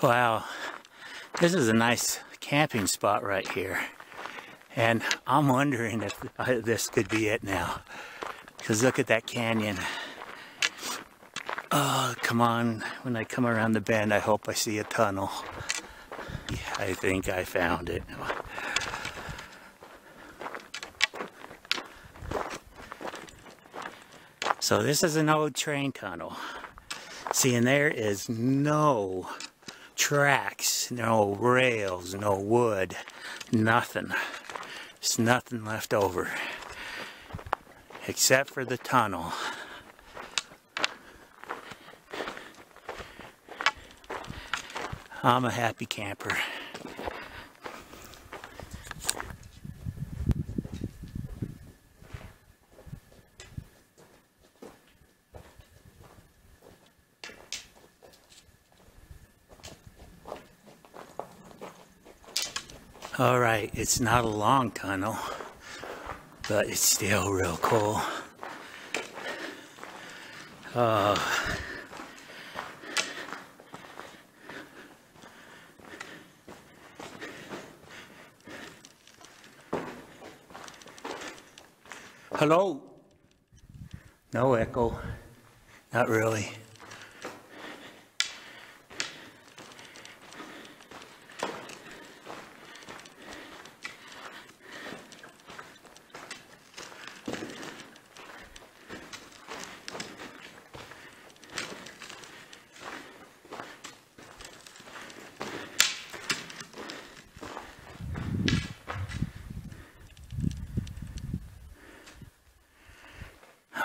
Wow, this is a nice camping spot right here. And I'm wondering if this could be it now. Because look at that canyon. Oh, come on. When I come around the bend, I hope I see a tunnel. Yeah, I think I found it. So this is an old train tunnel. See, and there is no tracks, no rails, no wood, nothing. There's nothing left over except for the tunnel. I'm a happy camper. All right, it's not a long tunnel, but it's still real cool. Hello? No echo. Not really.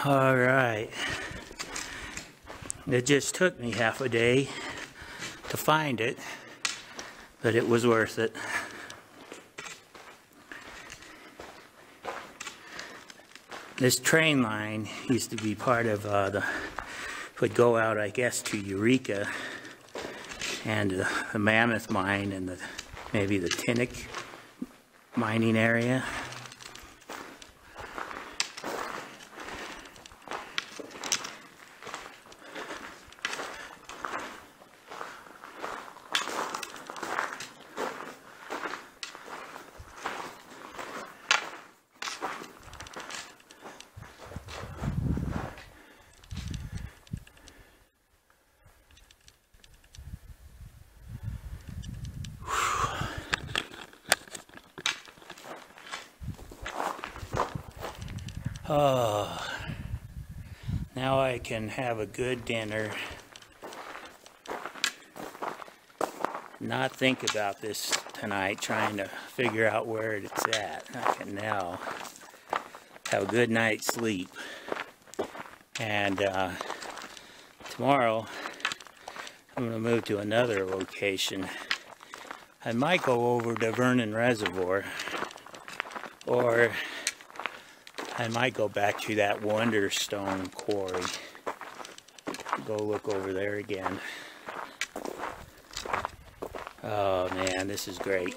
All right. It just took me half a day to find it, but it was worth it. This train line used to be part of would go out, I guess, to Eureka and the Mammoth mine and maybe the Tintic mining area. Oh, now I can have a good dinner, not think about this tonight, trying to figure out where it's at. I can now have a good night's sleep. And tomorrow I'm going to move to another location. I might go over to Vernon Reservoir, or I might go back to that Wonderstone quarry. Go look over there again. Oh man, this is great.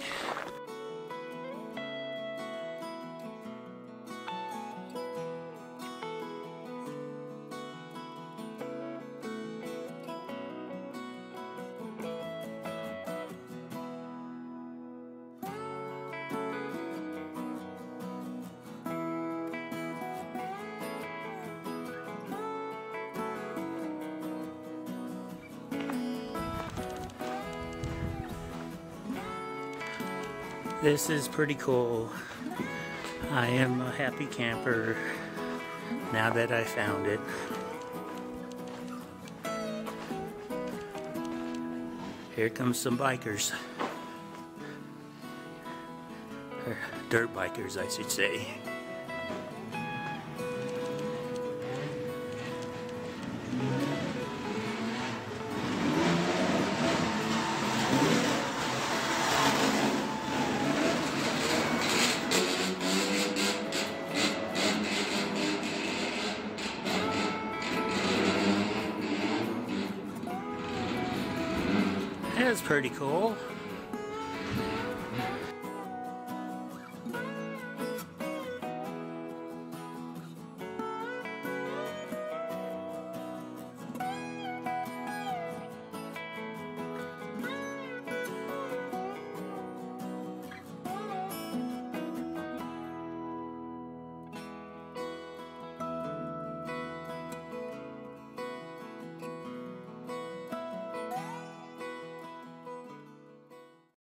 This is pretty cool. I am a happy camper now that I found it. Here comes some bikers. Or dirt bikers, I should say. That's pretty cool.